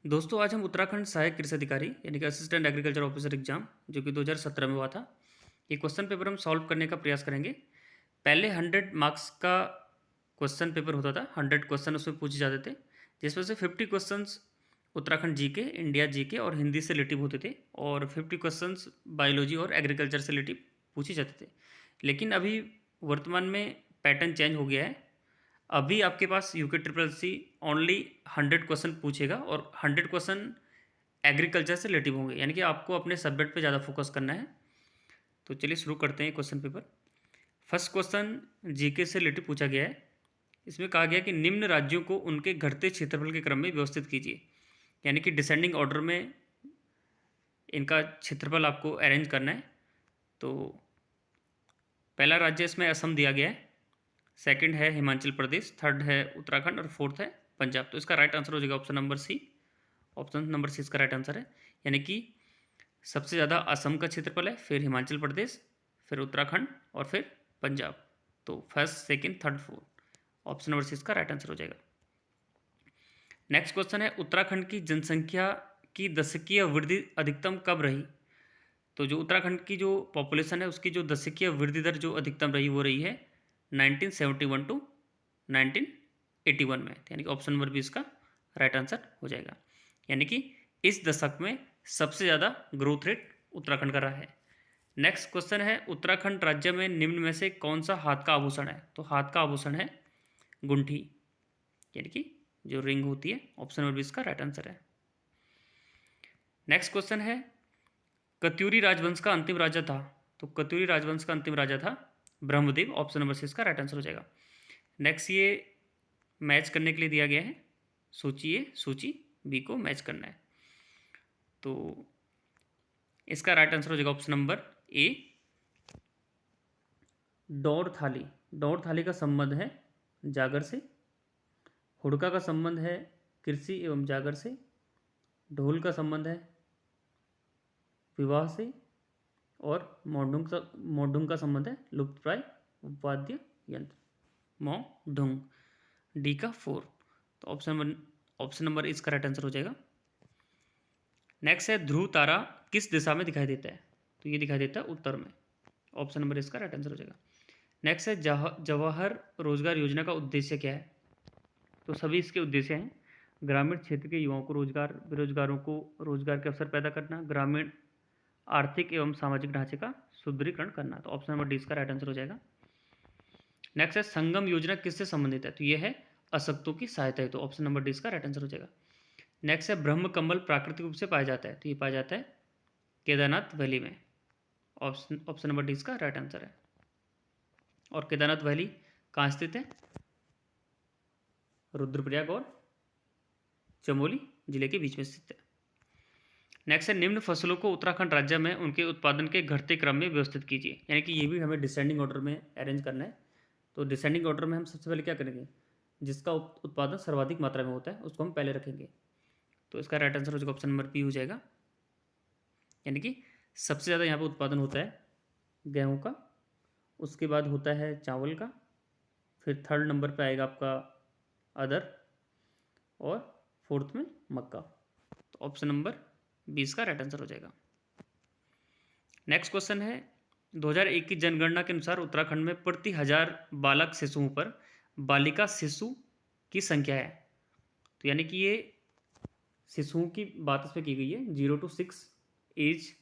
दोस्तों आज हम उत्तराखंड सहायक कृषि अधिकारी यानी कि असिस्टेंट एग्रीकल्चर ऑफिसर एग्जाम जो कि 2017 में हुआ था, ये क्वेश्चन पेपर हम सॉल्व करने का प्रयास करेंगे। पहले 100 मार्क्स का क्वेश्चन पेपर होता था, 100 क्वेश्चन उसमें पूछे जाते थे, जिसमें से 50 questions Uttarakhand GK, India GK और हिंदी से रिलेटिव होते थे और 50 क्वेश्चंस बायोलॉजी और एग्रीकल्चर से रिलेटिव पूछे जाते थे। लेकिन अभी वर्तमान में पैटर्न चेंज हो गया है। अभी आपके पास UK triple C only 100 question पूछेगा और 100 क्वेश्चन एग्रीकल्चर से रिलेटिव होंगे, यानी कि आपको अपने सब्जेक्ट पे ज़्यादा फोकस करना है। तो चलिए शुरू करते हैं question paper. First question GK से रिलेटिव पूछा गया है। इसमें कहा गया कि निम्न राज्यों को उनके घटते क्षेत्रफल के क्रम में व्यवस्थित कीजिए, यानी कि डिसेंडिंग ऑर्डर में इनका क्षेत्रफल आपको अरेंज करना है। तो पहला राज्य इसमें असम दिया गया है, सेकंड है हिमाचल प्रदेश, थर्ड है उत्तराखंड और फोर्थ है पंजाब। तो इसका राइट आंसर हो जाएगा option number C. Option number C इसका राइट आंसर है, यानी कि सबसे ज़्यादा असम का क्षेत्रफल है, फिर हिमाचल प्रदेश, फिर उत्तराखंड और फिर पंजाब। तो first second third fourth, option number C इसका राइट आंसर हो जाएगा। नेक्स्ट क्वेश्चन है उत्तराखंड की जनसंख्या की दशकीय वृद्धि अधिकतम कब रही। तो जो उत्तराखंड की जो पॉपुलेशन है उसकी जो दशकीय वृद्धि दर जो अधिकतम रही वो रही है 1971 टू 1981 में, यानी कि ऑप्शन नंबर बी इसका राइट आंसर हो जाएगा। यानी कि इस दशक में सबसे ज़्यादा ग्रोथ रेट उत्तराखंड का रहा है। नेक्स्ट क्वेश्चन है उत्तराखंड राज्य में निम्न में से कौन सा हाथ का आभूषण है। तो हाथ का आभूषण है गुंठी, यानी कि जो रिंग होती है। ऑप्शन नंबर बी इसका राइट आंसर है। नेक्स्ट क्वेश्चन है कत्यूरी राजवंश का अंतिम राजा था। तो कत्यूरी राजवंश का अंतिम राजा था ब्रह्मदेव। ऑप्शन नंबर सी इसका राइट आंसर हो जाएगा। नेक्स्ट ये मैच करने के लिए दिया गया है, सूची ए सूची बी को मैच करना है। तो इसका राइट आंसर हो जाएगा ऑप्शन नंबर ए दौड़ थाली। दौड़ थाली का संबंध है जागर से, हुड़का का संबंध है कृषि एवं जागर से, ढोल का संबंध है विवाह से और मौढुंग का संबंध है लुप्तप्राय वाद्य यंत्र मौढुंग। डी का फोर। तो ऑप्शन नंबर इसका राइट आंसर हो जाएगा। नेक्स्ट है ध्रुव तारा किस दिशा में दिखाई देता है। तो ये दिखाई देता है उत्तर में। ऑप्शन नंबर इसका राइट आंसर हो जाएगा। नेक्स्ट है जवाहर रोजगार योजना का उद्देश्य क्या है। तो सभी इसके उद्देश्य हैं ग्रामीण क्षेत्र के युवाओं को रोजगार, बेरोजगारों को रोजगार के अवसर पैदा करना, ग्रामीण आर्थिक एवं सामाजिक ढांचे का सुदृढ़ीकरण करना। तो ऑप्शन नंबर डी इसका राइट आंसर हो जाएगा। नेक्स्ट है संगम योजना किससे संबंधित है। तो ये है अशक्तों की सहायता है। तो ऑप्शन नंबर डी इसका राइट आंसर हो जाएगा। नेक्स्ट है ब्रह्म कमल प्राकृतिक रूप से पाया जाता है। तो ये पाया जाता है केदारनाथ वैली में। ऑप्शन नंबर डी इसका राइट आंसर है। और केदारनाथ वैली कहाँ स्थित है, रुद्रप्रयाग और चमोली जिले के बीच में स्थित है। नेक्स्ट है निम्न फसलों को उत्तराखंड राज्य में उनके उत्पादन के घटते क्रम में व्यवस्थित कीजिए, यानी कि ये भी हमें डिसेंडिंग ऑर्डर में अरेंज करना है। तो डिसेंडिंग ऑर्डर में हम सबसे पहले क्या करेंगे, जिसका उत्पादन सर्वाधिक मात्रा में होता है उसको हम पहले रखेंगे। तो इसका राइट आंसर हो जाएगा ऑप्शन नंबर बी हो जाएगा, यानी कि सबसे ज़्यादा यहाँ पर उत्पादन होता है गेहूँ का, उसके बाद होता है चावल का, फिर थर्ड नंबर पे आएगा आपका अदर और फोर्थ में मक्का। तो ऑप्शन नंबर 20 का राइट आंसर हो जाएगा। नेक्स्ट क्वेश्चन है 2001 की जनगणना के अनुसार उत्तराखंड में प्रति 1000 बालक शिशुओं पर बालिका शिशु की संख्या है। तो यानी कि ये शिशुओं की बात इसमें की गई है, 0 to 6 एज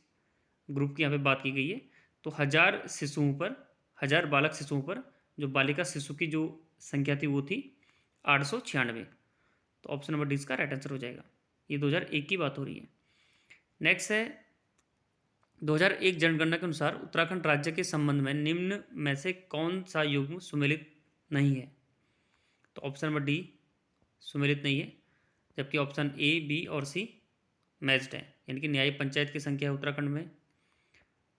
ग्रुप की यहाँ पे बात की गई है। तो 1000 बालक शिशुओं पर जो बालिका शिशु की जो संख्या थी वो थी 896। तो ऑप्शन नंबर डी इसका राइट आंसर हो जाएगा। ये 2001 की बात हो रही है। नेक्स्ट है 2001 जनगणना के अनुसार उत्तराखंड राज्य के संबंध में निम्न में से कौन सा युग्म सुमेलित नहीं है। तो ऑप्शन नंबर डी सुमेलित नहीं है, जबकि ऑप्शन ए बी और सी मैच्ड है। यानी कि न्यायिक पंचायत की संख्या है उत्तराखंड में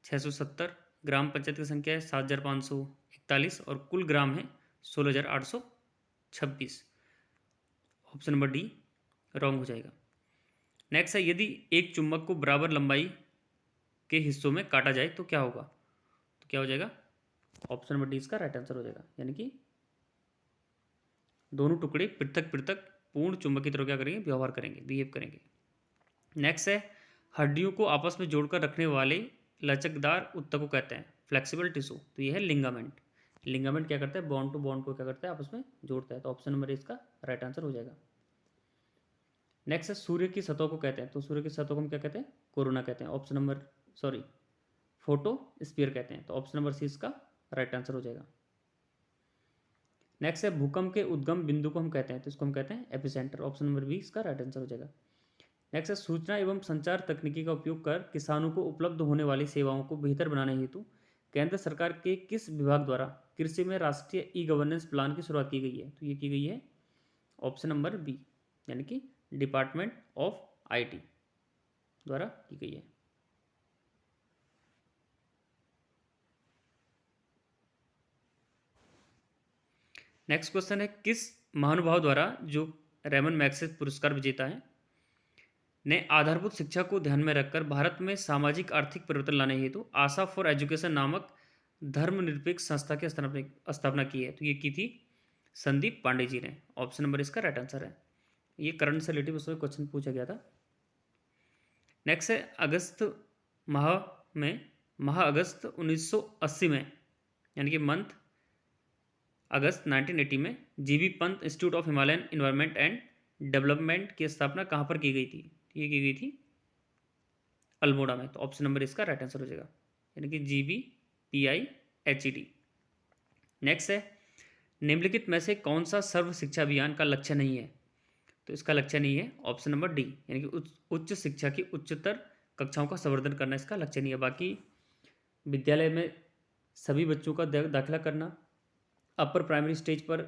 670, ग्राम पंचायत की संख्या है 7541 और कुल ग्राम है 16826। ऑप्शन नंबर डी रॉन्ग हो जाएगा। नेक्स्ट है यदि एक चुंबक को बराबर लंबाई के हिस्सों में काटा जाए तो क्या होगा। तो क्या हो जाएगा, ऑप्शन नंबर डी इसका राइट आंसर हो जाएगा, यानी कि दोनों टुकड़े पृथक पृथक पूर्ण चुंबक की तरह क्या करेंगे, व्यवहार करेंगे, बिहेव करेंगे। नेक्स्ट है हड्डियों को आपस में जोड़कर रखने वाले लचकदार ऊतक को कहते हैं फ्लेक्सिबल टिश्यू। तो ये है लिंगामेंट। लिंगामेंट क्या करता है, बॉन्ड टू बॉन्ड को क्या करता है, आपस में जोड़ता है। तो ऑप्शन नंबर इसका राइट आंसर हो जाएगा। नेक्स्ट है सूर्य की सतह को कहते हैं। तो सूर्य की सतह को हम क्या कहते हैं, कोरोना कहते हैं। Option number sorry photosphere कहते हैं। तो ऑप्शन नंबर सी इसका राइट आंसर हो जाएगा। नेक्स्ट है भूकंप के उद्गम बिंदु को हम कहते हैं, तो इसको हम कहते हैं एपिसेंटर। ऑप्शन नंबर बी इसका राइट आंसर हो जाएगा। नेक्स्ट है सूचना एवं संचार तकनीकी का उपयोग कर किसानों को उपलब्ध होने वाली सेवाओं को बेहतर बनाने हेतु केंद्र सरकार के किस विभाग द्वारा कृषि में राष्ट्रीय ई गवर्नेंस प्लान की शुरुआत की गई है। तो ये की गई है ऑप्शन नंबर बी, यानी कि डिपार्टमेंट ऑफ आईटी द्वारा की गई है। नेक्स्ट क्वेश्चन है किस महानुभाव द्वारा, जो रेमन मैग्सेसे पुरस्कार विजेता है, ने आधारभूत शिक्षा को ध्यान में रखकर भारत में सामाजिक आर्थिक परिवर्तन लाने हेतु आशा फॉर एजुकेशन नामक धर्मनिरपेक्ष संस्था की स्थापना की है। तो ये की थी संदीप पांडे जी ने। ऑप्शन नंबर इसका राइट आंसर है। ये करंट से रिलेटिव उसमें क्वेश्चन पूछा गया था। नेक्स्ट है अगस्त माह अगस्त 1980 में, यानी कि मंथ अगस्त 1980 में GB Pant institute of Himalayan environment and development की स्थापना कहाँ पर की गई थी। ये की गई थी अल्मोड़ा में। तो ऑप्शन नंबर इसका राइट आंसर हो जाएगा, यानी कि GBPIHET। नेक्स्ट है निम्नलिखित में से कौन सा सर्व शिक्षा अभियान का लक्ष्य नहीं है। तो इसका लक्ष्य नहीं है ऑप्शन नंबर डी, यानी कि उच्च शिक्षा की उच्चतर कक्षाओं का संवर्धन करना इसका लक्ष्य नहीं है। बाकी विद्यालय में सभी बच्चों का दाखिला करना, अपर प्राइमरी स्टेज पर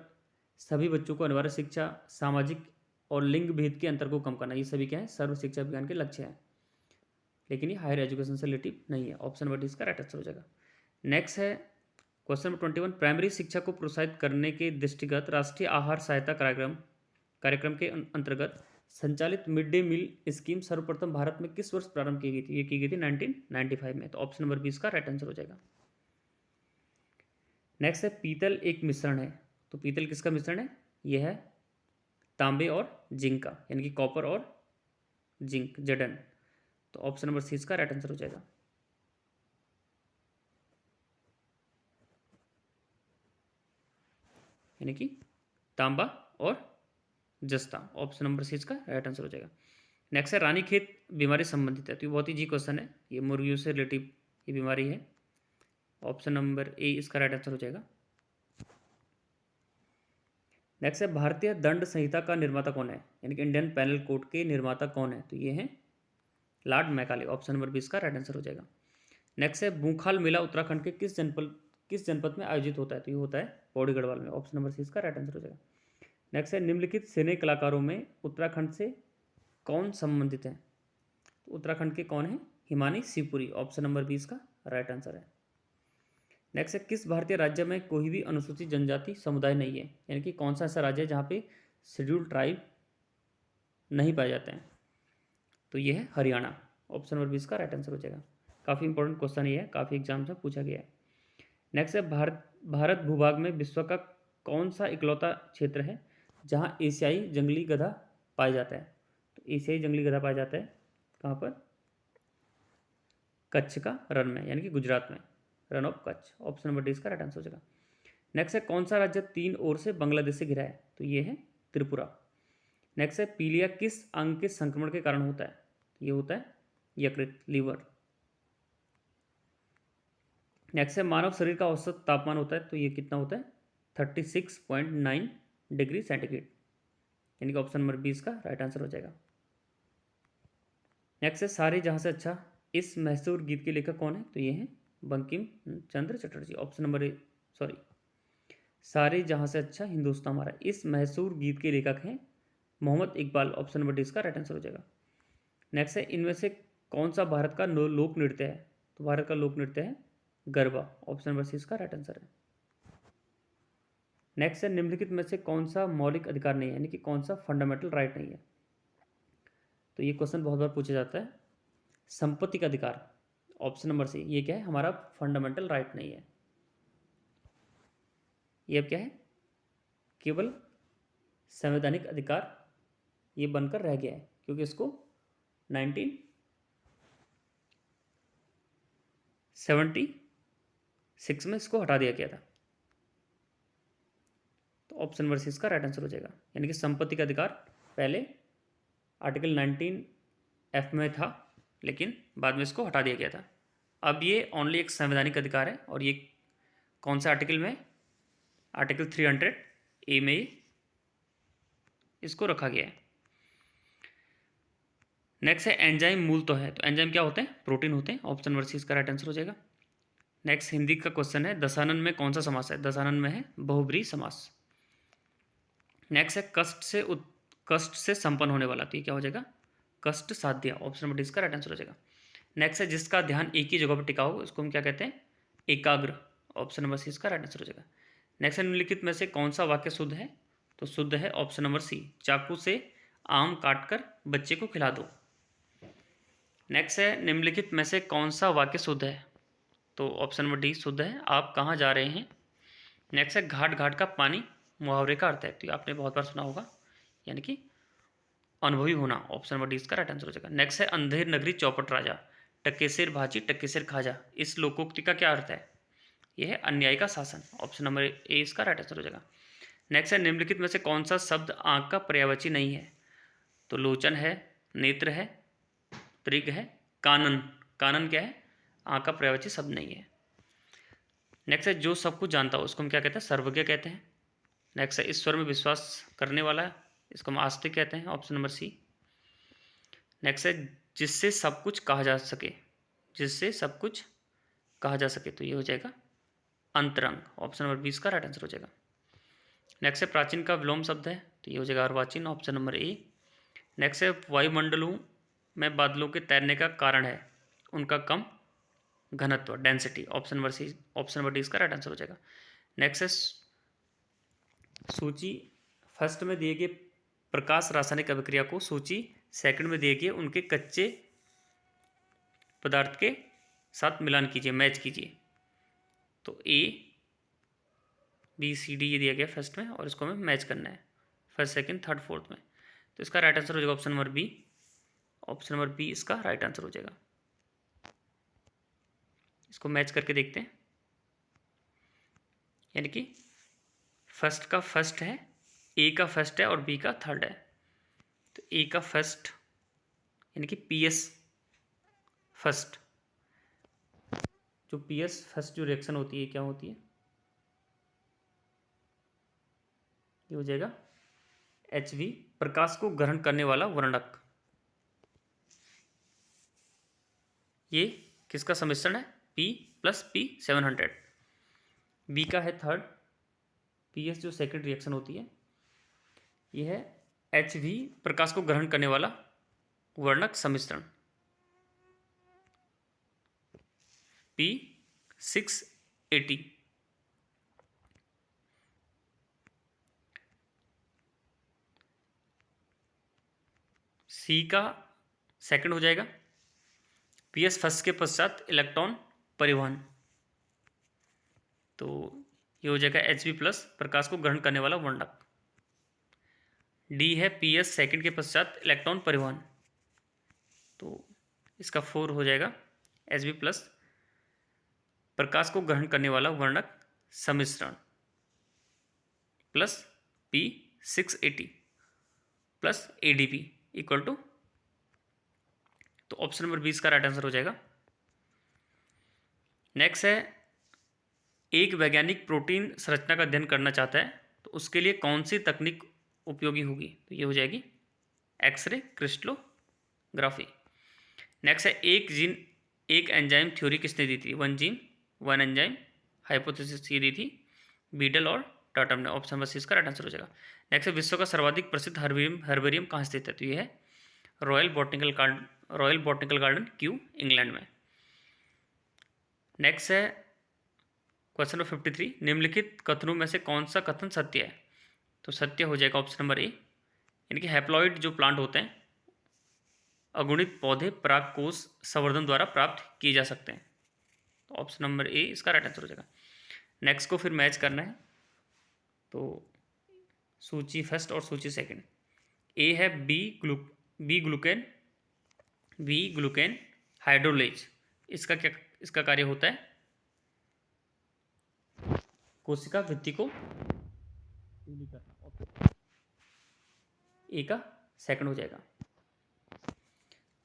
सभी बच्चों को अनिवार्य शिक्षा, सामाजिक और लिंग भेद के अंतर को कम करना, ये सभी क्या है, सर्व शिक्षा अभियान के लक्ष्य हैं। लेकिन ये हायर एजुकेशन से रिलेटिव नहीं है। ऑप्शन नंबर डी इसका राइट आंसर हो जाएगा। नेक्स्ट है क्वेश्चन नंबर 21 प्राइमरी शिक्षा को प्रोत्साहित करने के दृष्टिगत राष्ट्रीय आहार सहायता कार्यक्रम के अंतर्गत संचालित मिड डे मील स्कीम सर्वप्रथम भारत में किस वर्ष प्रारंभ की गई थी। ये की गई थी 1995 में। तो ऑप्शन नंबर बी इसका राइट आंसर हो जाएगा। नेक्स्ट है पीतल एक मिश्रण है। तो पीतल किसका मिश्रण है, यह है तांबे और जिंक का, यानी कि कॉपर और जिंक, जडन। तो ऑप्शन नंबर सी इसका राइट आंसर हो जाएगा। यानी कि तांबा और जस्ता। ऑप्शन नंबर सी इसका राइट आंसर हो जाएगा। नेक्स्ट है रानीखेत बीमारी संबंधित है। तो ये बहुत ही जी क्वेश्चन है, ये मुर्गियों से रिलेटिव ये बीमारी है। ऑप्शन नंबर ए इसका राइट आंसर हो जाएगा। नेक्स्ट है भारतीय दंड संहिता का निर्माता कौन है, यानी कि इंडियन पैनल कोड के निर्माता कौन है। तो ये है Lord Macaulay. Option number B इसका राइट आंसर हो जाएगा। नेक्स्ट है बूखाल मेला उत्तराखंड के किस जनपद में आयोजित होता है। तो ये होता है पौड़ी गढ़वाल में। ऑप्शन नंबर सी इसका राइट आंसर हो जाएगा। नेक्स्ट है निम्नलिखित सिने कलाकारों में उत्तराखंड से कौन संबंधित है। तो उत्तराखंड के कौन है, Himani Shivpuri. Option number B इसका राइट आंसर है। नेक्स्ट है किस भारतीय राज्य में कोई भी अनुसूचित जनजाति समुदाय नहीं है, यानी कि कौन सा ऐसा राज्य है जहाँ पे शेड्यूल्ड ट्राइब नहीं पाए जाते हैं। तो ये है हरियाणा। ऑप्शन नंबर 20 का राइट आंसर हो जाएगा। काफ़ी इंपॉर्टेंट क्वेश्चन ये है, काफ़ी एग्जाम्स में पूछा गया है। नेक्स्ट है भारत भूभाग में विश्व का कौन सा इकलौता क्षेत्र है जहाँ एशियाई जंगली गधा पाया जाता है। तो एशियाई जंगली गधा पाया जाता है कहाँ पर, कच्छ का रण में, यानी कि गुजरात में, run of Kutch. Option number D इसका राइट आंसर हो जाएगा। नेक्स्ट है कौन सा राज्य 3 ओर से बांग्लादेश से घिरा है। तो ये है त्रिपुरा। नेक्स्ट है पीलिया किस अंग के संक्रमण के कारण होता है। ये होता है यकृत, लीवर। नेक्स्ट है मानव शरीर का औसत तापमान होता है। तो ये कितना होता है 36.9 डिग्री सेंटीग्रेड, यानी कि ऑप्शन नंबर 20 का राइट आंसर हो जाएगा। नेक्स्ट है सारे जहाँ से अच्छा इस मशहूर गीत के लेखक कौन है। तो ये हैं बंकिम चंद्र चटर्जी। ऑप्शन नंबर सारे जहाँ से अच्छा हिंदुस्तान हमारा, इस मशहूर गीत के लेखक हैं Mohammad Iqbal. Option number D इसका राइट आंसर हो जाएगा। नेक्स्ट है इनमें से कौन सा भारत का लोक नृत्य है। तो भारत का लोक नृत्य है गरबा। ऑप्शन नंबर सी इसका राइट आंसर है। नेक्स्ट है निम्नलिखित में से कौन सा मौलिक अधिकार नहीं है, यानी कि कौन सा फंडामेंटल राइट नहीं है। तो ये क्वेश्चन बहुत बार पूछा जाता है। संपत्ति का अधिकार, ऑप्शन नंबर सी, ये क्या है, हमारा फंडामेंटल राइट नहीं है। ये अब क्या है, केवल संवैधानिक अधिकार ये बनकर रह गया है क्योंकि इसको 1976 में इसको हटा दिया गया था। तो ऑप्शन नंबर सी इसका राइट आंसर हो जाएगा। यानी कि संपत्ति का अधिकार पहले आर्टिकल 19F में था, लेकिन बाद में इसको हटा दिया गया था। अब ये ओनली एक संवैधानिक अधिकार है, और ये कौन सा आर्टिकल में? आर्टिकल 300A में इसको रखा गया है। नेक्स्ट है एंजाइम मूल तो है। तो एंजाइम क्या होते हैं? प्रोटीन होते हैं। ऑप्शन नंबर सी इसका राइट आंसर हो जाएगा। नेक्स्ट हिंदी का क्वेश्चन है, दशानन में कौन सा समास है? दशानन में है बहुब्रीहि समास। नेक्स्ट है कष्ट से संपन्न होने वाला। तो ये क्या हो जाएगा? कष्ट साध्य। ऑप्शन नंबर डी इसका राइट आंसर हो जाएगा। नेक्स्ट है जिसका ध्यान एक ही जगह पर टिका हो, इसको हम क्या कहते हैं? एकाग्र। ऑप्शन नंबर सी इसका राइट आंसर हो जाएगा। नेक्स्ट है निम्नलिखित में से कौन सा वाक्य शुद्ध है? तो शुद्ध है ऑप्शन नंबर सी, चाकू से आम काटकर बच्चे को खिला दो। नेक्स्ट है निम्नलिखित में से कौन सा वाक्य शुद्ध है? तो ऑप्शन नंबर डी शुद्ध है, आप कहाँ जा रहे हैं। नेक्स्ट है घाट घाट का पानी मुहावरे का अर्थ है। तो आपने बहुत बार सुना होगा, यानी कि अनुभवी होना। ऑप्शन नंबर डी इसका राइट आंसर हो जाएगा। नेक्स्ट है अंधेर नगरी चौपट राजा, टकेसेर भाजी टकेसेर खाजा। इस लोकोक्ति का क्या अर्थ है? यह है अन्याय का शासन। ऑप्शन नंबर ए इसका राइट आंसर हो जाएगा। नेक्स्ट है निम्नलिखित में से कौन सा शब्द आंख का पर्यायवाची नहीं है? तो लोचन है, नेत्र है, त्रिग है, कानन। कानन क्या है? आंख का पर्यायवाची शब्द नहीं है। नेक्स्ट है जो सब कुछ जानता हो, उसको हम क्या कहते हैं? सर्वज्ञ कहते हैं। नेक्स्ट है ईश्वर में विश्वास करने वाला, इसको हम आस्तिक कहते हैं। ऑप्शन नंबर सी। नेक्स्ट है जिससे सब कुछ कहा जा सके, जिससे सब कुछ कहा जा सके। तो ये हो जाएगा अंतरंग। ऑप्शन नंबर 20 का राइट आंसर हो जाएगा। नेक्स्ट है प्राचीन का विलोम शब्द है। तो ये हो जाएगा अर्वाचीन। Option number A. नेक्स्ट है वायुमंडलों में बादलों के तैरने का कारण है उनका कम घनत्व, density. Option number C, option number D इसका राइट आंसर हो जाएगा। नेक्स्ट है सूची फर्स्ट में दिए गए प्रकाश रासायनिक अभिक्रिया को सूची सेकंड में दिए गए उनके कच्चे पदार्थ के साथ मिलान कीजिए, मैच कीजिए। तो ए बी सी डी ये दिया गया फर्स्ट में, और इसको हमें मैच करना है फर्स्ट सेकंड थर्ड फोर्थ में। तो इसका राइट आंसर हो जाएगा option number B. Option number B इसका राइट आंसर हो जाएगा। इसको मैच करके देखते हैं। यानी कि फर्स्ट का फर्स्ट है, ए का फर्स्ट है और बी का थर्ड है। तो ए का फर्स्ट यानी कि पी एस फर्स्ट, जो पी एस फर्स्ट जो रिएक्शन होती है क्या होती है? ये हो जाएगा HV, प्रकाश को ग्रहण करने वाला वर्णक। ये किसका सम्मिश्रण है? P + P700। बी का है थर्ड, PS जो सेकंड रिएक्शन होती है, ये है HV, प्रकाश को ग्रहण करने वाला वर्णक सम्मिश्रण P680। सी का सेकंड हो जाएगा PS फर्स्ट के पश्चात इलेक्ट्रॉन परिवहन। तो ये हो जाएगा HV+, प्रकाश को ग्रहण करने वाला वर्णक। डी है PS सेकंड के पश्चात इलेक्ट्रॉन परिवहन। तो इसका 4 हो जाएगा HV+, प्रकाश को ग्रहण करने वाला वर्णक सम्मिश्रण plus P680 plus ADP equal to. तो ऑप्शन नंबर 20 का राइट आंसर हो जाएगा। नेक्स्ट है एक वैज्ञानिक प्रोटीन संरचना का अध्ययन करना चाहता है, तो उसके लिए कौन सी तकनीक उपयोगी होगी? तो ये हो जाएगी एक्सरे क्रिस्टलोग्राफी। नेक्स्ट है एक एंजाइम थ्योरी किसने दी थी? 1 जीन 1 एंजाइम हाइपोथेसिस ये दी थी बीडल और टाटम ने। ऑप्शन नंबर सी इसका राइट आंसर हो जाएगा। नेक्स्ट है विश्व का सर्वाधिक प्रसिद्ध हर्बेरियम कहाँ स्थित है? तो ये है royal botanical garden Q, England में। नेक्स्ट है क्वेश्चन नंबर 53, निम्नलिखित कथनों में से कौन सा कथन सत्य है? तो सत्य हो जाएगा ऑप्शन नंबर ए, यानी कि हैप्लॉइड जो प्लांट होते हैं, अगुणित पौधे परागकोश संवर्धन द्वारा प्राप्त किए जा सकते हैं। तो ऑप्शन नंबर ए इसका राइट आंसर हो जाएगा। नेक्स्ट को फिर मैच करना है, तो सूची फर्स्ट और सूची सेकंड ए है बी ग्लूकेन हाइड्रोलेज। इसका कार्य होता है कोशिका भित्ति को पीली करना। ए का सेकंड हो जाएगा।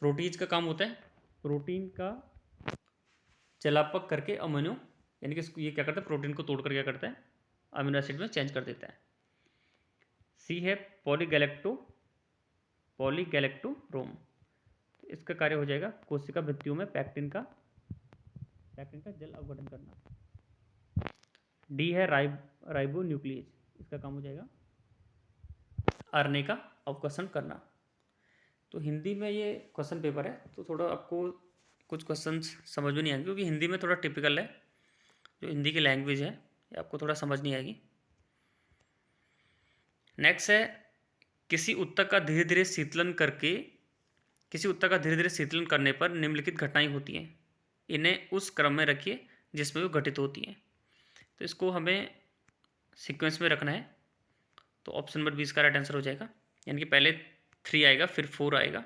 प्रोटीज का काम होता है प्रोटीन का चलापक करके अमीनो, यानी कि ये क्या करता है, प्रोटीन को तोड़कर क्या करता है, अमीनो एसिड में चेंज कर देता है। सी है पॉलीगैलेक्टोरोम। इसका कार्य हो जाएगा कोशिका भित्तियों में पैक्टिन का जल अवघटन करना। डी है राइबोन्यूक्लियेज। इसका काम हो जाएगा आरएनए का अवकर्षण करना। तो हिंदी में ये क्वेश्चन पेपर है, तो थोड़ा आपको कुछ क्वेश्चंस समझ में नहीं आएंगे, क्योंकि हिंदी में थोड़ा टिपिकल है, जो हिंदी की लैंग्वेज है ये आपको थोड़ा समझ नहीं आएगी। नेक्स्ट है किसी उत्तक का धीरे धीरे शीतलन करने पर निम्नलिखित घटनाएं होती हैं, इन्हें उस क्रम में रखिए जिसमें वो घटित होती हैं। तो इसको हमें सीक्वेंस में रखना है। तो ऑप्शन नंबर 20 का राइट आंसर हो जाएगा, यानी कि पहले 3 आएगा, फिर 4 आएगा,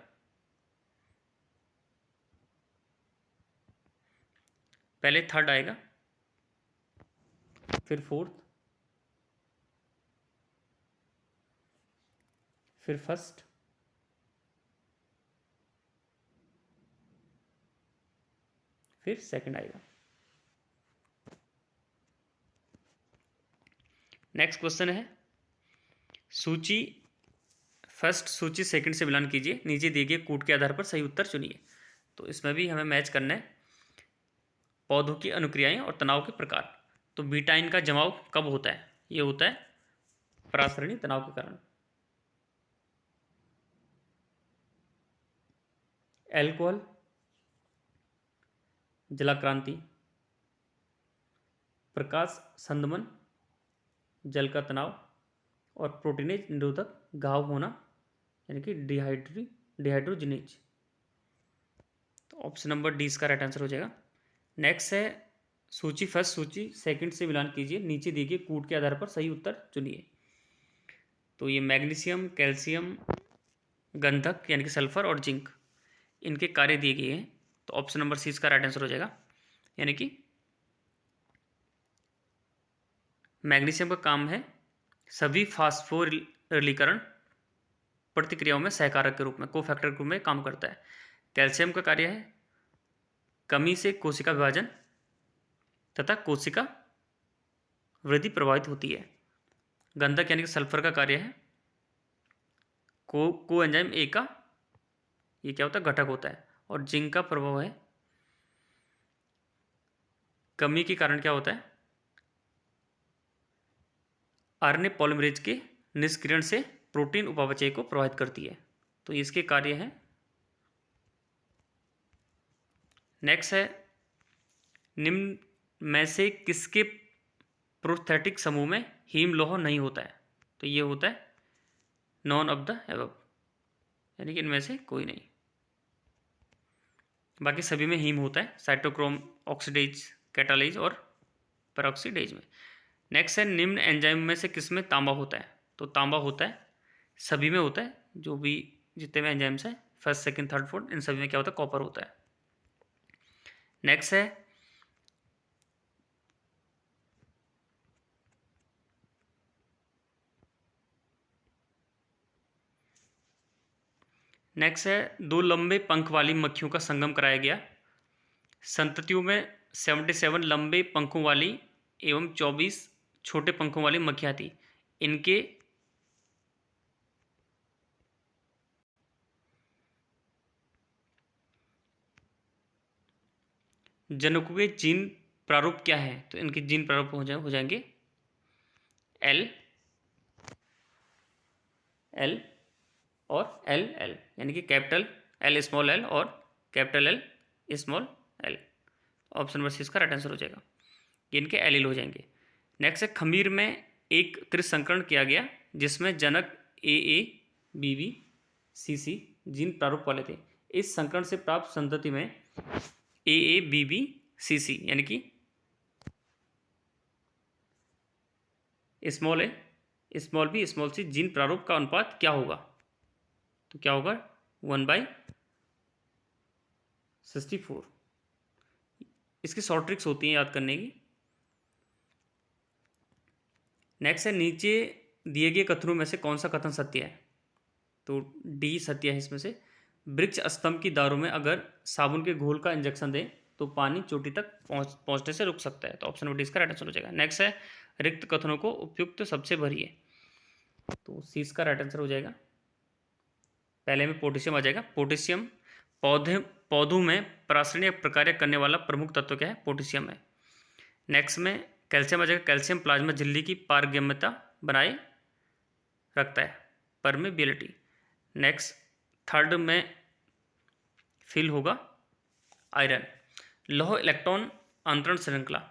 पहले थर्ड आएगा, फिर फोर्थ, फिर फर्स्ट, फिर सेकंड आएगा। नेक्स्ट क्वेश्चन है सूची सेकंड से मिलान कीजिए, नीचे दिए गए कूट के आधार पर सही उत्तर चुनिए। तो इसमें भी हमें मैच करना है पौधों की अनुक्रियाएं और तनाव के प्रकार। तो बीटाइन का जमाव कब होता है, ये होता है परासरणी तनाव के कारण। एल्कोहल, जलाक्रांति, प्रकाश संदमन, जल का तनाव और प्रोटीनेज निरोधक घाव होना, यानी कि डिहाइड्रोजिनेज। तो ऑप्शन नंबर डी इसका राइट आंसर हो जाएगा। नेक्स्ट है सूची सेकंड से मिलान कीजिए, नीचे दिए गए कूट के आधार पर सही उत्तर चुनिए। तो ये मैग्नीशियम, कैल्शियम, गंधक यानी कि सल्फर और जिंक, इनके कार्य दिए गए हैं। तो ऑप्शन नंबर सी इसका राइट आंसर हो जाएगा, यानी कि मैग्नीशियम का काम है सभी फास्फोरिलीकरण प्रतिक्रियाओं में सहकारक के रूप में, कोफैक्टर के रूप में काम करता है। कैल्शियम का कार्य है कमी से कोशिका विभाजन तथा कोशिका वृद्धि प्रभावित होती है। गंधक यानी कि सल्फर का कार्य है कोएंजाइम ए का, ये क्या होता है, घटक होता है। और जिंक का प्रभाव है कमी के कारण क्या होता है, आरएनए पॉलीमरेज के निष्क्रियण से प्रोटीन उपापचय को प्रभावित करती है। तो इसके कार्य हैं। नेक्स्ट है निम्न में से किसके प्रोस्थेटिक समूह में हीम लोह नहीं होता है। तो ये होता है नॉन ऑफ द एबव, यानी कि इनमें से कोई नहीं, बाकी सभी में हीम होता है, साइटोक्रोम ऑक्सीडेज, कैटालेज और पेरोक्सीडेज में। नेक्स्ट है निम्न एंजाइम में से किस में तांबा होता है। तो तांबा होता है सभी में होता है, जो भी जितने भी एंजाइम्स हैं, फर्स्ट सेकंड थर्ड फोर्थ, इन सभी में क्या होता है, कॉपर होता है। नेक्स्ट है दो लंबे पंख वाली मक्खियों का संगम कराया गया। संततियों में 77 लंबे पंखों वाली एवं 24 छोटे पंखों वाली मक्खियाँ थी। इनके जनकों के जीन प्रारूप क्या है। तो इनके जीन प्रारूप हो जाएंगे एल एल और एल एल, यानी कि कैपिटल एल स्मॉल एल और capital L small L. Option number C इसका राइट आंसर हो जाएगा, ये इनके एलील हो जाएंगे। नेक्स्ट है खमीर में एक त्रिसंकरण किया गया जिसमें जनक A B B C C जीन प्रारूप वाले थे। इस संकरण से प्राप्त संतति में ए बी बी सी सी यानी कि स्मॉल ए स्मॉल बी स्मॉल सी जीन प्रारूप का अनुपात क्या होगा। तो क्या होगा 1/64। इसकी शॉर्ट ट्रिक्स होती हैं याद करने की। नेक्स्ट है नीचे दिए गए कथनों में से कौन सा कथन सत्य है? तो डी सत्य है इसमें से। वृक्ष स्तंभ की दारों में अगर साबुन के घोल का इंजेक्शन दें तो पानी चोटी तक पहुंचने से रुक सकता है। तो ऑप्शन नंबर डी इसका राइट आंसर हो जाएगा। नेक्स्ट है रिक्त कथनों को उपयुक्त सबसे भरिए। तो सी इसका राइट आंसर हो जाएगा। पहले में पोटेशियम आ जाएगा। पोटेशियम पौधों में परासरणीय प्रक्रिया करने वाला प्रमुख तत्व क्या है? पोटेशियम है। नेक्स्ट में कैल्शियम आ जाएगा। कैल्शियम प्लाज्मा झिल्ली की पारगम्यता बनाए रखता है, परमेबिलिटी। नेक्स्ट थर्ड में फिल होगा आयरन। लौह इलेक्ट्रॉन अंतरण श्रृंखला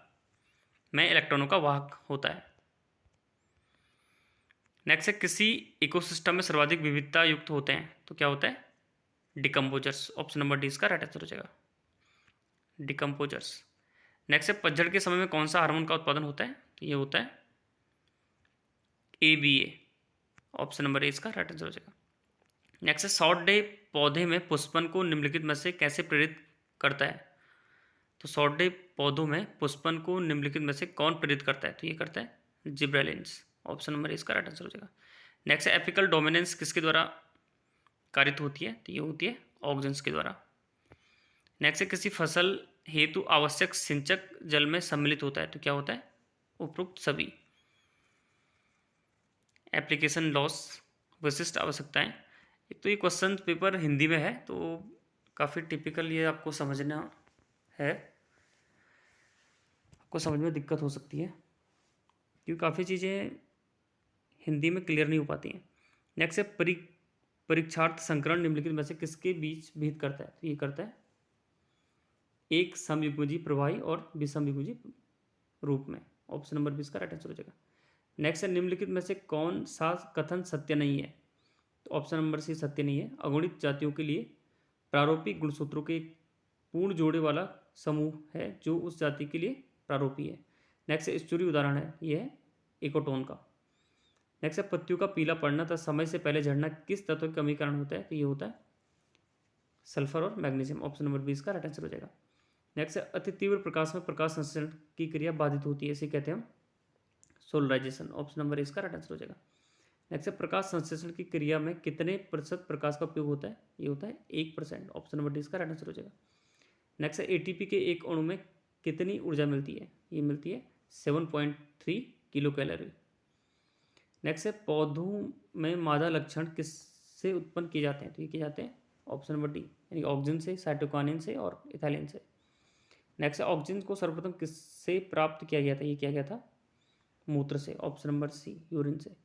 में इलेक्ट्रॉनों का वाहक होता है। नेक्स्ट है किसी इकोसिस्टम में सर्वाधिक विविधता युक्त होते हैं तो क्या होता है? डिकम्पोजर्स। ऑप्शन नंबर डी इसका राइट आंसर हो जाएगा, डिकम्पोजर्स। नेक्स्ट है पतझड़ के समय में कौन सा हार्मोन का उत्पादन होता है? तो ये होता है ABA। ऑप्शन नंबर ए इसका राइट आंसर हो जाएगा। नेक्स्ट है शॉर्ट डे पौधे में पुष्पन को निम्नलिखित में से कैसे प्रेरित करता है? तो शॉर्ट डे पौधों में पुष्पन को निम्नलिखित में से कौन प्रेरित करता है? तो ये करता है जिब्रेलिन्स। ऑप्शन नंबर ए इसका राइट आंसर हो जाएगा। नेक्स्ट है एपिकल डोमिनेंस किसके द्वारा कारित होती है? तो ये होती है ऑक्जेंस के द्वारा। नेक्स्ट है किसी फसल हेतु आवश्यक सिंचक जल में सम्मिलित होता है तो क्या होता है? उपरोक्त सभी। एप्लीकेशन लॉस विशिष्ट आवश्यकताएं। तो ये क्वेश्चन पेपर हिंदी में है तो काफ़ी टिपिकल ये आपको समझना है, आपको समझ में दिक्कत हो सकती है क्योंकि काफ़ी चीज़ें हिंदी में क्लियर नहीं हो पाती हैं। नेक्स्ट है परीक्षार्थ संकरण निम्नलिखित में से किसके बीच भेद करता है? तो ये करता है एक समयुग्मजीय प्रवाही और विषमयुग्मजीय रूप में। ऑप्शन नंबर 20 का राइट आंसर हो जाएगा। नेक्स्ट है निम्नलिखित में से कौन सा कथन सत्य नहीं है? तो ऑप्शन नंबर सी सत्य नहीं है। अगुणित जातियों के लिए प्रारूपिक गुणसूत्रों के एक पूर्ण जोड़े वाला समूह है जो उस जाति के लिए प्रारूपी है। नेक्स्ट है स्तूरी उदाहरण है, यह है इकोटोन का। नेक्स्ट है पत्तियों का पीला पड़ना तथा समय से पहले झड़ना किस तत्व की कमी कारण होता है? तो ये होता है सल्फर और मैग्नीशियम। ऑप्शन नंबर 20 का राइट आंसर हो जाएगा। नेक्स्ट है अति तीव्र प्रकाश में प्रकाश संश्लेषण की क्रिया बाधित होती है, इसे कहते हैं हम सोलराइजेशन। ऑप्शन नंबर इसका राइट आंसर हो जाएगा। नेक्स्ट है प्रकाश संश्लेषण की क्रिया में कितने प्रतिशत प्रकाश का उपयोग होता है? ये होता है 1%। ऑप्शन नंबर डी इसका राइट आंसर हो जाएगा। नेक्स्ट है ATP के एक अणु में कितनी ऊर्जा मिलती है? ये मिलती है 7.3 किलो कैलोरी। नेक्स्ट है पौधों में मादा लक्षण किससे उत्पन्न किए जाते हैं? तो ये किए जाते हैं ऑप्शन नंबर डी यानी ऑक्सीजन से, साइटोकाइनिन से और इथाइलिन से। नेक्स्ट है ऑक्सीजन को सर्वप्रथम किससे प्राप्त किया गया था? ये किया गया था मूत्र से। ऑप्शन नंबर सी यूरिन से।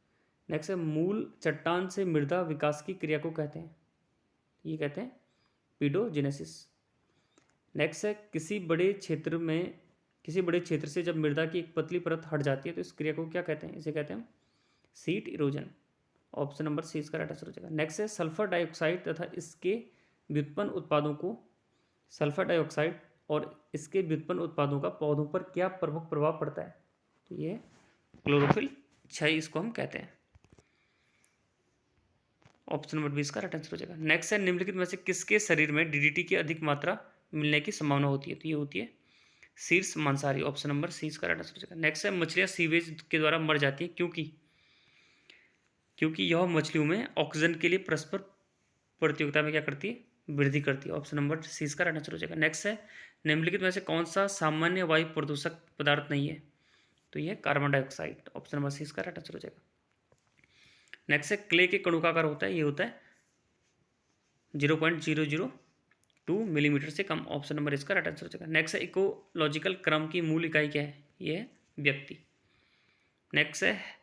नेक्स्ट है मूल चट्टान से मृदा विकास की क्रिया को कहते हैं? ये कहते हैं पीडोजेनेसिस। नेक्स्ट है किसी बड़े क्षेत्र से जब मृदा की एक पतली परत हट जाती है तो इस क्रिया को क्या कहते हैं? इसे कहते हैं sheet erosion. Option number C इसका राइट आंसर हो जाएगा। नेक्स्ट है सल्फर डाइऑक्साइड तथा इसके व्युत्पन्न उत्पादों को सल्फर डाइऑक्साइड और इसके व्युत्पन्न उत्पादों का पौधों पर क्या प्रमुख प्रभाव पड़ता है? तो ये क्लोरोफिल क्षय इसको हम कहते हैं। ऑप्शन नंबर 20 का राइट आंसर हो जाएगा। नेक्स्ट है निम्नलिखित में से किसके शरीर में DDT की अधिक मात्रा मिलने की संभावना होती है? तो ये होती है शीर्ष मांसाहारी। ऑप्शन नंबर सी इसका राइट आंसर हो जाएगा। नेक्स्ट है मछलियाँ सीवेज के द्वारा मर जाती हैं क्योंकि यह मछलियों में ऑक्सीजन के लिए परस्पर प्रतियोगिता में क्या करती है? वृद्धि करती है। ऑप्शन नंबर सी इसका राइट आंसर हो जाएगा। नेक्स्ट है निम्नलिखित में से कौन सा सामान्य वायु प्रदूषक पदार्थ नहीं है? तो यह carbon dioxide. Option number C इसका राइट आंसर हो जाएगा। नेक्स्ट है क्ले के कणों का आकार होता है? ये होता है 0.002 मिलीमीटर से कम। ऑप्शन नंबर इसका राइट आंसर हो जाएगा। नेक्स्ट है इकोलॉजिकल क्रम की मूल इकाई क्या है? ये है व्यक्ति। नेक्स्ट है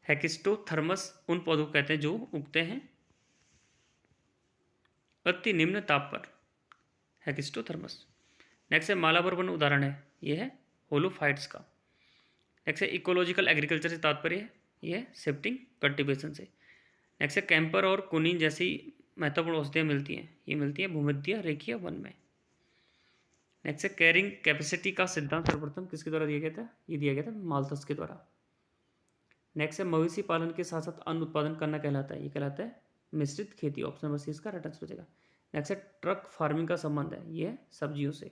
हेकिस्टोथर्मस उन पौधों को कहते हैं जो उगते हैं अति निम्न ताप पर, हेकिस्टोथर्मस। नेक्स्ट है मालाबर वन उदाहरण है, ये है होलोफाइट्स का। नेक्स्ट है इकोलॉजिकल एग्रीकल्चर से तात्पर्य है, ये है शिफ्टिंग कल्टीवेशन से। नेक्स्ट है कैंपर और कुनीन जैसी महत्वपूर्ण औषधियाँ मिलती हैं, ये मिलती हैं भूमध्य रेखीय वन में। नेक्स्ट है कैरिंग कैपेसिटी का सिद्धांत सर्वप्रथम किसके द्वारा दिया गया था? ये दिया गया था माल्थस के द्वारा। नेक्स्ट है मवेशी पालन के साथ साथ अन्न उत्पादन करना कहलाता है, ये कहलाता है मिश्रित खेती। ऑप्शन नंबर सी इसका राइट आंसर हो जाएगा। नेक्स्ट है ट्रक फार्मिंग का संबंध है, ये है सब्जियों से।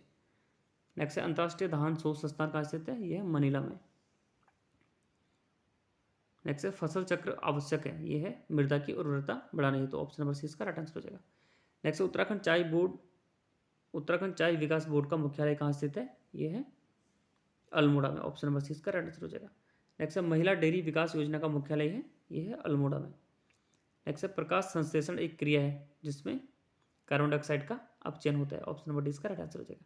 नेक्स्ट है अंतर्राष्ट्रीय धान शोध संस्थान कहाँ स्थित है, ये है मनीला में। नेक्स्ट है फसल चक्र आवश्यक है, ये है मृदा की उर्वरता बढ़ाने हेतु। ऑप्शन नंबर सी इसका राइट आंसर हो जाएगा। नेक्स्ट है उत्तराखंड चाय विकास बोर्ड का मुख्यालय कहाँ स्थित है, ये है अल्मोड़ा में। ऑप्शन नंबर सी इसका राइट आंसर हो जाएगा। नेक्स्ट है महिला डेयरी विकास योजना का मुख्यालय है, ये है अल्मोड़ा में। नेक्स्ट है प्रकाश संश्लेषण एक क्रिया है जिसमें कार्बन डाइऑक्साइड का अपचयन होता है। ऑप्शन नंबर डी इसका राइट आंसर हो जाएगा।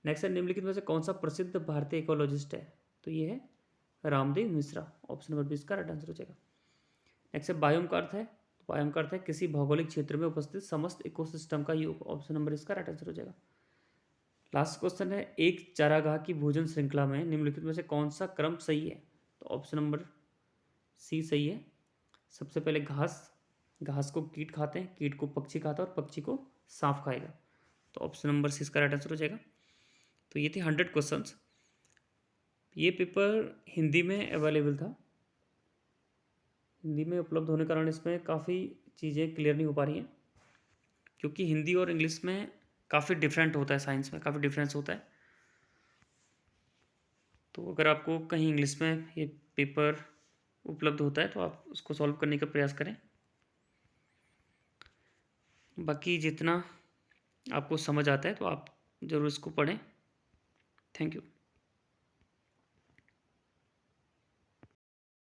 नेक्स्ट है निम्नलिखित में से कौन सा प्रसिद्ध भारतीय इकोलॉजिस्ट है, तो ये है Ramdev Mishra. Option number B इसका राइट आंसर हो जाएगा। नेक्स्ट है बायोम का अर्थ है, तो बायोम का अर्थ है किसी भौगोलिक क्षेत्र में उपस्थित समस्त इकोसिस्टम का योग। ऑप्शन नंबर इसका राइट आंसर हो जाएगा। लास्ट क्वेश्चन है एक चारागाह की भोजन श्रृंखला में निम्नलिखित में से कौन सा क्रम सही है, तो ऑप्शन नंबर सी सही है। सबसे पहले घास को कीट खाते हैं, कीट को पक्षी खाता है और पक्षी को सांप खाएगा, तो ऑप्शन नंबर सी इसका राइट आंसर हो जाएगा। तो ये थे 100 क्वेश्चंस। ये पेपर हिंदी में अवेलेबल था, हिंदी में उपलब्ध होने के कारण इसमें काफ़ी चीज़ें क्लियर नहीं हो पा रही हैं, क्योंकि हिंदी और इंग्लिश में काफ़ी डिफरेंट होता है, साइंस में काफ़ी डिफरेंस होता है। तो अगर आपको कहीं इंग्लिश में ये पेपर उपलब्ध होता है तो आप उसको सॉल्व करने का प्रयास करें। बाकी जितना आपको समझ आता है तो आप ज़रूर इसको पढ़ें। Thank you.